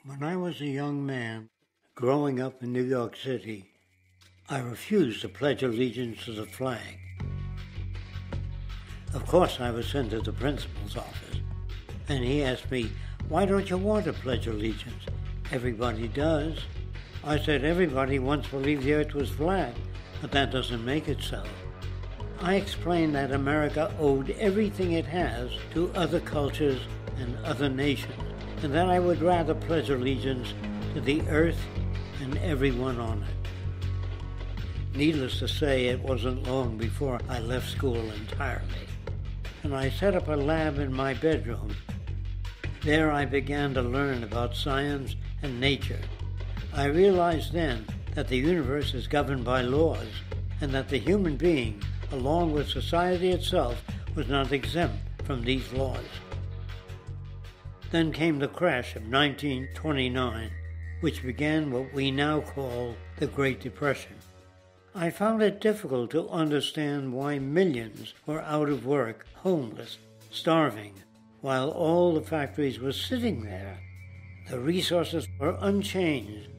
When I was a young man growing up in New York City, I refused to pledge allegiance to the flag. Of course, I was sent to the principal's office, and he asked me, "Why don't you want to pledge allegiance? Everybody does." I said, "Everybody once believed the earth was flat, but that doesn't make it so." I explained that America owed everything it has to other cultures and other nations, and that I would rather pledge allegiance to the earth and everyone on it. Needless to say, it wasn't long before I left school entirely, and I set up a lab in my bedroom. There I began to learn about science and nature. I realized then that the universe is governed by laws, and that the human being, along with society itself, was not exempt from these laws. Then came the crash of 1929, which began what we now call the Great Depression. I found it difficult to understand why millions were out of work, homeless, starving, while all the factories were sitting there. The resources were unchanged.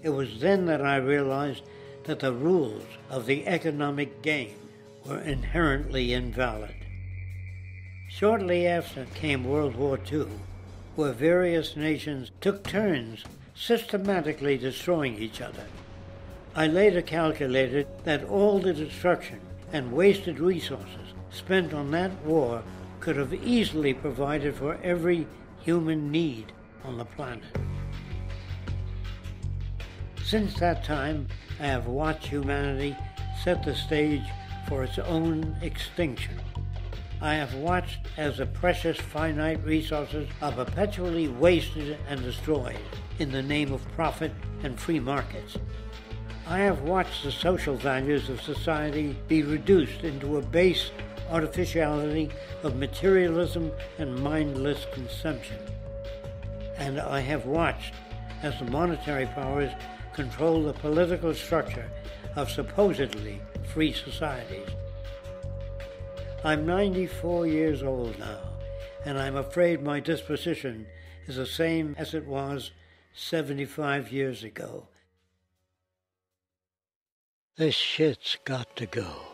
It was then that I realized that the rules of the economic game were inherently invalid. Shortly after came World War II, where various nations took turns systematically destroying each other. I later calculated that all the destruction and wasted resources spent on that war could have easily provided for every human need on the planet. Since that time, I have watched humanity set the stage for its own extinction. I have watched as the precious finite resources are perpetually wasted and destroyed in the name of profit and free markets. I have watched the social values of society be reduced into a base artificiality of materialism and mindless consumption. And I have watched as the monetary powers control the political structure of supposedly free societies. I'm 94 years old now, and I'm afraid my disposition is the same as it was 75 years ago. This shit's got to go.